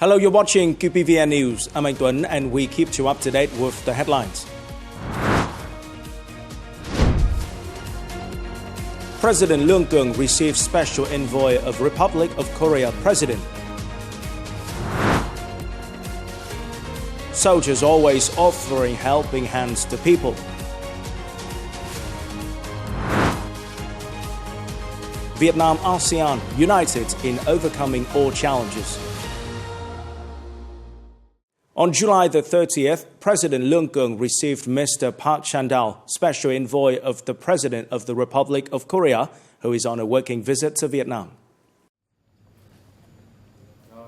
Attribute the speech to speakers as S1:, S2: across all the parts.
S1: Hello, you're watching QPVN News. I'm Anh Tuấn and we keep you up to date with the headlines. President LUONG receives special envoy of Republic of Korea President. Soldiers always offering helping hands to people. Vietnam ASEAN united in overcoming all challenges. On July the 30th, President LUONG received Mr. Park Chan-dal, Special Envoy of the President of the Republic of Korea, who is on a working visit to Vietnam.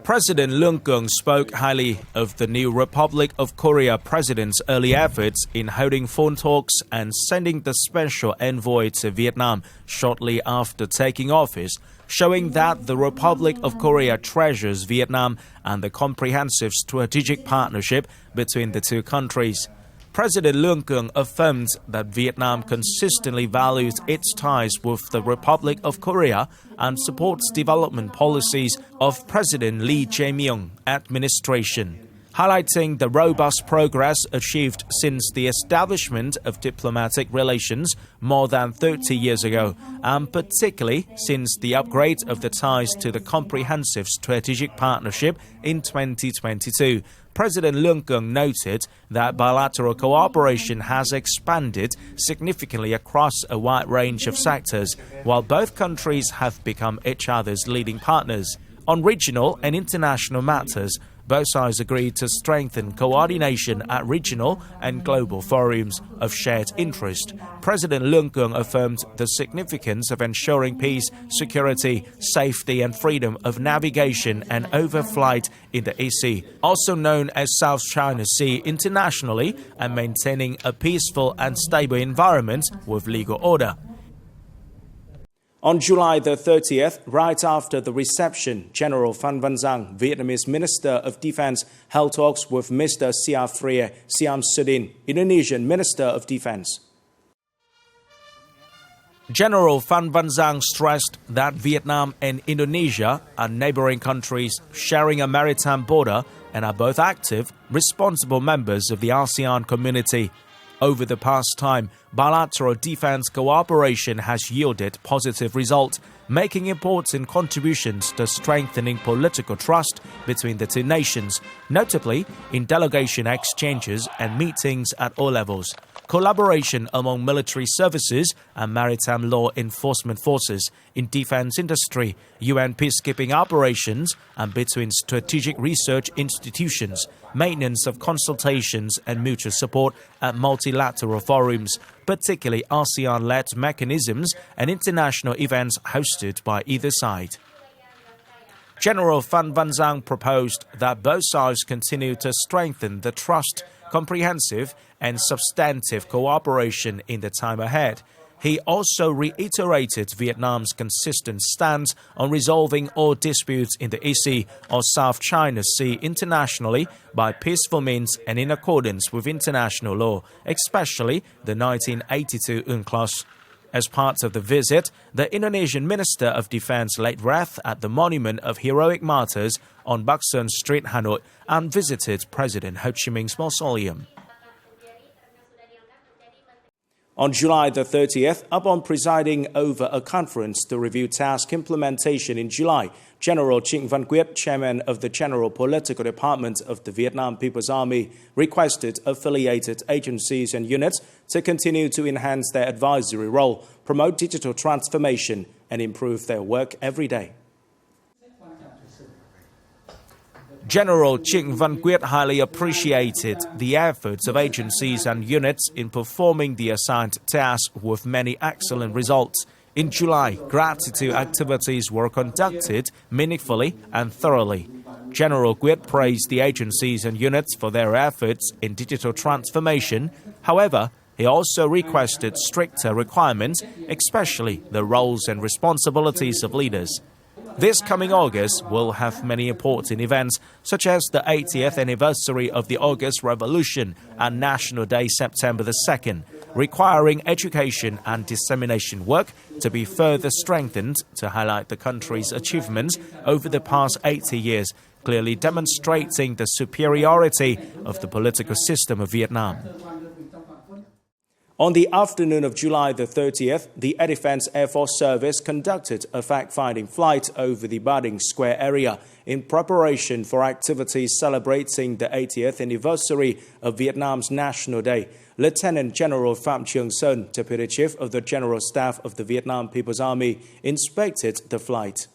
S1: President LUONG spoke highly of the new Republic of Korea president's early efforts in holding phone talks and sending the special envoy to Vietnam shortly after taking office, showing that the Republic of Korea treasures Vietnam and the comprehensive strategic partnership between the two countries. President LUONG affirmed that Vietnam consistently values its ties with the Republic of Korea and supports development policies of President Lee Jae-myung administration, highlighting the robust progress achieved since the establishment of diplomatic relations more than 30 years ago, and particularly since the upgrade of the ties to the comprehensive strategic partnership in 2022. President LUONG noted that bilateral cooperation has expanded significantly across a wide range of sectors, while both countries have become each other's leading partners. On regional and international matters, both sides agreed to strengthen coordination at regional and global forums of shared interest. President LUONG affirmed the significance of ensuring peace, security, safety and freedom of navigation and overflight in the EC, also known as South China Sea internationally, and maintaining a peaceful and stable environment with legal order. On July the 30th, right after the reception, General Phan Van Giang, Vietnamese Minister of Defense, held talks with Mr. Siafria Siamsudin, Indonesian Minister of Defense. General Phan Van Giang stressed that Vietnam and Indonesia are neighboring countries sharing a maritime border and are both active, responsible members of the ASEAN community. Over the past time, bilateral defense cooperation has yielded positive results, making important contributions to strengthening political trust between the two nations, notably in delegation exchanges and meetings at all levels, collaboration among military services and maritime law enforcement forces, in defense industry, UN peacekeeping operations, and between strategic research institutions, maintenance of consultations and mutual support at multilateral forums, particularly ASEAN-led mechanisms and international events hosted by either side. General Phan Van Giang proposed that both sides continue to strengthen the trust, comprehensive and substantive cooperation in the time ahead. He also reiterated Vietnam's consistent stance on resolving all disputes in the EC or South China Sea internationally by peaceful means and in accordance with international law, especially the 1982 UNCLOS. As part of the visit, the Indonesian Minister of Defense laid wreath at the Monument of Heroic Martyrs on Bắc Sơn Street, Hanoi, and visited President Ho Chi Minh's mausoleum. On July the 30th, upon presiding over a conference to review task implementation in July, General Trịnh Văn Quyết, chairman of the General Political Department of the Vietnam People's Army, requested affiliated agencies and units to continue to enhance their advisory role, promote digital transformation, and improve their work every day. General Trịnh Văn Quyết highly appreciated the efforts of agencies and units in performing the assigned task with many excellent results. In July, gratitude activities were conducted meaningfully and thoroughly. General Quyết praised the agencies and units for their efforts in digital transformation. However, he also requested stricter requirements, especially the roles and responsibilities of leaders. This coming August will have many important events, such as the 80th anniversary of the August Revolution and National Day September the 2nd, requiring education and dissemination work to be further strengthened to highlight the country's achievements over the past 80 years, clearly demonstrating the superiority of the political system of Vietnam. On the afternoon of July the 30th, the Air Defense Air Force Service conducted a fact-finding flight over the Ba Đình Square area in preparation for activities celebrating the 80th anniversary of Vietnam's National Day. Lieutenant General Phạm Trường Sơn, Deputy Chief of the General Staff of the Vietnam People's Army, inspected the flight.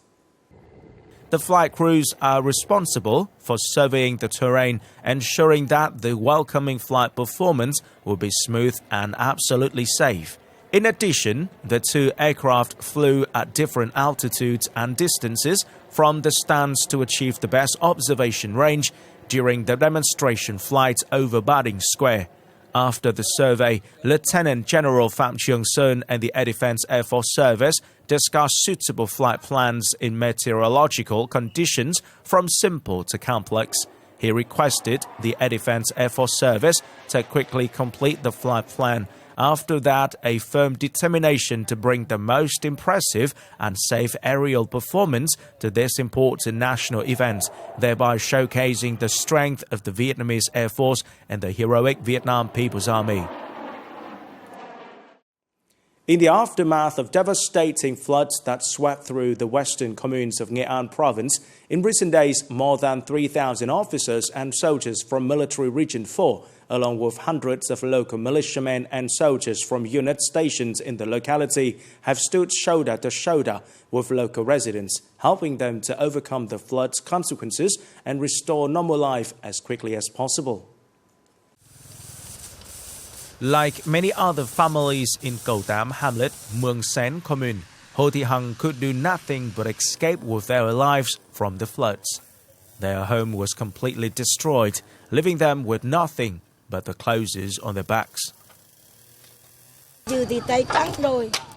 S1: The flight crews are responsible for surveying the terrain, ensuring that the welcoming flight performance will be smooth and absolutely safe. In addition, the two aircraft flew at different altitudes and distances from the stands to achieve the best observation range during the demonstration flight over Ba Đình Square. After the survey, Lieutenant General Phạm Trường Sơn and the Air Defense Air Force Service discussed suitable flight plans in meteorological conditions from simple to complex. He requested the Air Defense Air Force Service to quickly complete the flight plan. After that, a firm determination to bring the most impressive and safe aerial performance to this important national event, thereby showcasing the strength of the Vietnamese Air Force and the heroic Vietnam People's Army. In the aftermath of devastating floods that swept through the western communes of Nghệ An province, in recent days, more than 3,000 officers and soldiers from Military Region 4, along with hundreds of local militiamen and soldiers from units stationed in the locality, have stood shoulder to shoulder with local residents, helping them to overcome the flood's consequences and restore normal life as quickly as possible. Like many other families in Cầu Tám hamlet, Mường Xén commune, Hồ Thị Hằng could do nothing but escape with their lives from the floods. Their home was completely destroyed, leaving them with nothing but the clothes on their backs.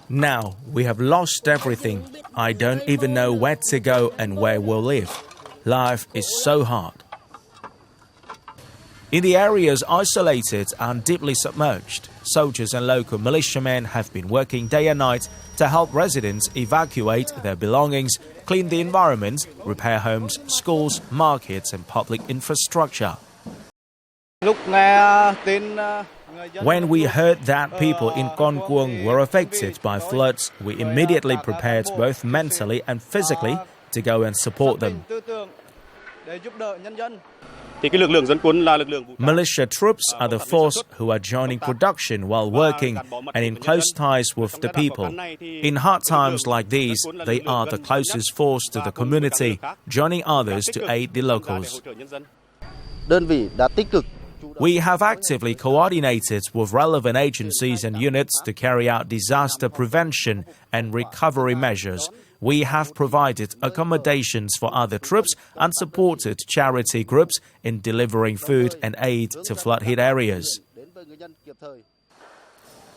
S1: Now we have lost everything. I don't even know where to go and where we'll live. Life is so hard. In the areas isolated and deeply submerged, soldiers and local militiamen have been working day and night to help residents evacuate their belongings, clean the environment, repair homes, schools, markets and public infrastructure. When we heard that people in CUONG were affected by floods, we immediately prepared both mentally and physically to go and support them. Militia troops are the force who are joining production while working and in close ties with the people. In hard times like these, they are the closest force to the community, joining others to aid the locals. We have actively coordinated with relevant agencies and units to carry out disaster prevention and recovery measures. We have provided accommodations for other troops and supported charity groups in delivering food and aid to flood-hit areas.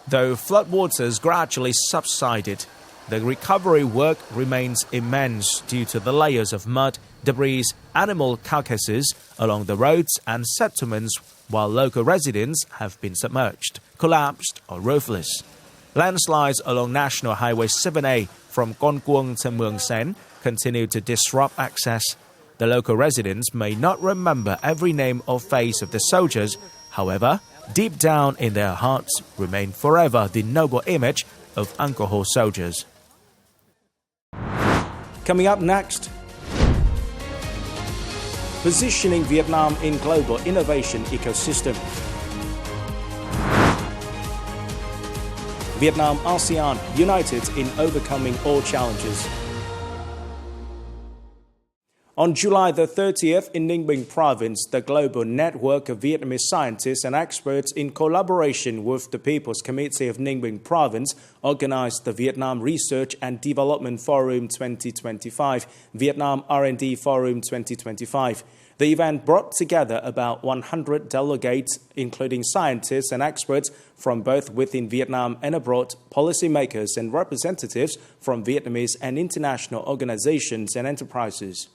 S1: Though floodwaters gradually subsided, the recovery work remains immense due to the layers of mud, debris, animal carcasses along the roads and settlements, while local residents have been submerged, collapsed or roofless. Landslides along National Highway 7A from Con Cuông to Mường Xén continue to disrupt access. The local residents may not remember every name or face of the soldiers. However, deep down in their hearts remain forever the noble image of Uncle Ho soldiers. Coming up next, positioning Vietnam in global innovation ecosystem. Vietnam ASEAN united in overcoming all challenges. On July the 30th in Ninh Bình province, the global network of Vietnamese scientists and experts in collaboration with the People's Committee of Ninh Bình province organized the Vietnam Research and Development Forum 2025, Vietnam R&D Forum 2025. The event brought together about 100 delegates, including scientists and experts from both within Vietnam and abroad, policymakers and representatives from Vietnamese and international organizations and enterprises.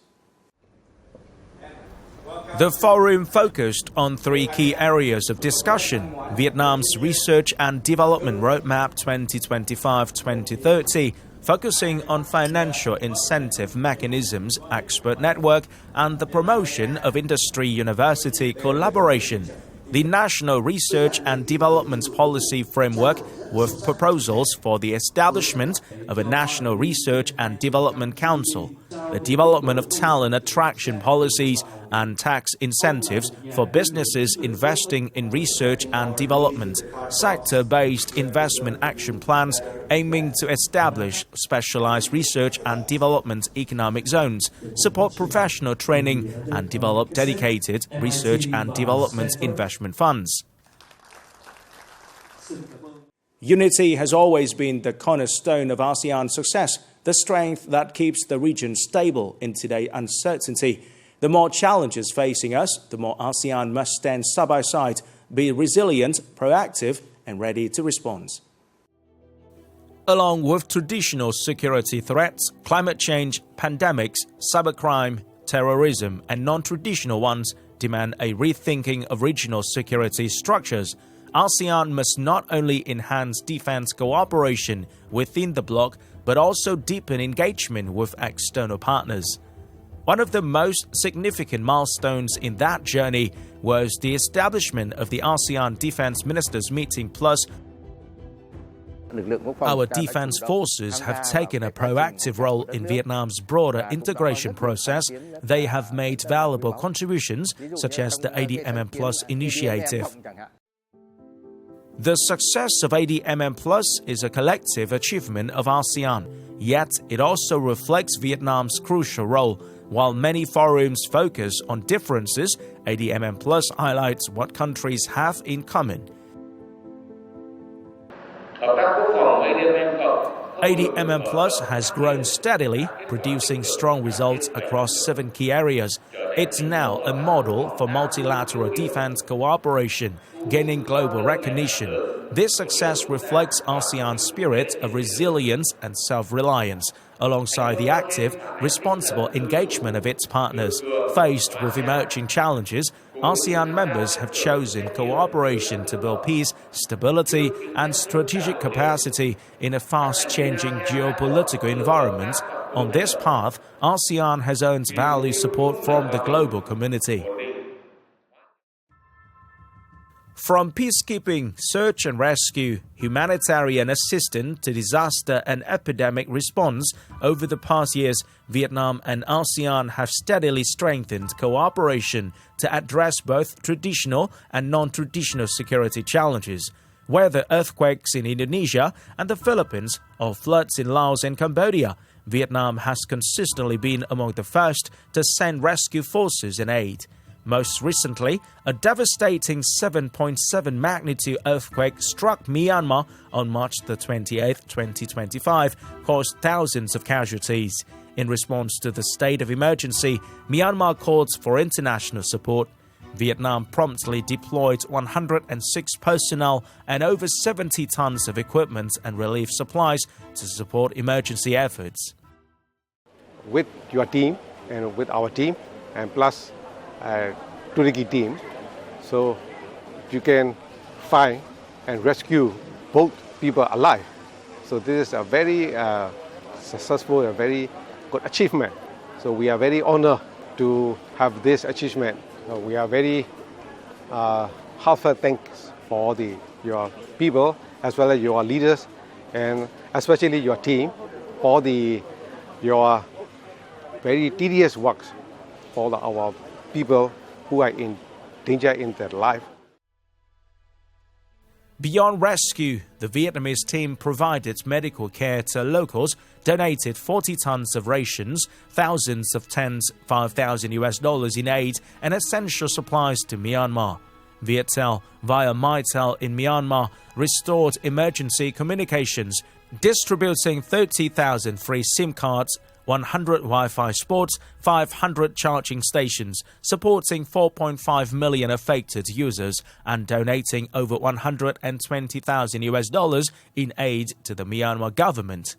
S1: The forum focused on three key areas of discussion: Vietnam's research and development roadmap 2025-2030, focusing on financial incentive mechanisms, expert network, and the promotion of industry-university collaboration. The National Research and Development Policy Framework, with proposals for the establishment of a National Research and Development Council, the development of talent attraction policies, and tax incentives for businesses investing in research and development, sector-based investment action plans aiming to establish specialized research and development economic zones, support professional training, and develop dedicated research and development investment funds. Unity has always been the cornerstone of ASEAN success, the strength that keeps the region stable in today's uncertainty. The more challenges facing us, the more ASEAN must stand side by side, be resilient, proactive, and ready to respond. Along with traditional security threats, climate change, pandemics, cybercrime, terrorism, and non-traditional ones demand a rethinking of regional security structures. ASEAN must not only enhance defense cooperation within the bloc, but also deepen engagement with external partners. One of the most significant milestones in that journey was the establishment of the ASEAN Defense Ministers Meeting Plus. Our defense forces have taken a proactive role in Vietnam's broader integration process. They have made valuable contributions, such as the ADMM Plus initiative. The success of ADMM Plus is a collective achievement of ASEAN, yet it also reflects Vietnam's crucial role. While many forums focus on differences, ADMM Plus highlights what countries have in common. ADMM Plus has grown steadily, producing strong results across 7 key areas. It's now a model for multilateral defense cooperation, gaining global recognition. This success reflects ASEAN's spirit of resilience and self-reliance, alongside the active, responsible engagement of its partners. Faced with emerging challenges, ASEAN members have chosen cooperation to build peace, stability, and strategic capacity in a fast-changing geopolitical environment. On this path, ASEAN has earned valued support from the global community. From peacekeeping, search and rescue, humanitarian assistance to disaster and epidemic response, over the past years, Vietnam and ASEAN have steadily strengthened cooperation to address both traditional and non-traditional security challenges. Whether earthquakes in Indonesia and the Philippines or floods in Laos and Cambodia, Vietnam has consistently been among the first to send rescue forces in aid. Most recently, a devastating 7.7 magnitude earthquake struck Myanmar on March 28, 2025, caused thousands of casualties. In response to the state of emergency, Myanmar called for international support. Vietnam promptly deployed 106 personnel and over 70 tons of equipment and relief supplies to support emergency efforts.
S2: With your team and with our team, and plus Turkey team, so you can find and rescue both people alive. So this is a very successful and very good achievement. So we are very honored to have this achievement. We are very heartfelt thanks for your people as well as your leaders and especially your team for your very tedious works for our people who are in danger in their life.
S1: Beyond rescue, the Vietnamese team provided medical care to locals, donated 40 tons of rations, thousands of tents, $5,000 in aid, and essential supplies to Myanmar. Viettel, via MyTel in Myanmar, restored emergency communications, distributing 30,000 free SIM cards, 100 Wi-Fi spots, 500 charging stations, supporting 4.5 million affected users, and donating over $120,000 in aid to the Myanmar government.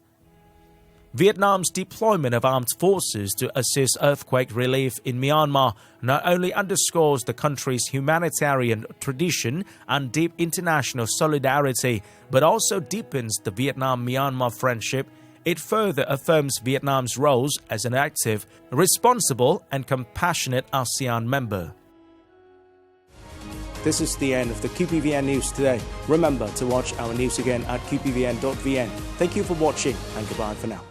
S1: Vietnam's deployment of armed forces to assist earthquake relief in Myanmar not only underscores the country's humanitarian tradition and deep international solidarity, but also deepens the Vietnam-Myanmar friendship. It further affirms Vietnam's roles as an active, responsible, and compassionate ASEAN member.
S3: This is the end of the QPVN News today. Remember to watch our news again at qpvn.vn. Thank you for watching and goodbye for now.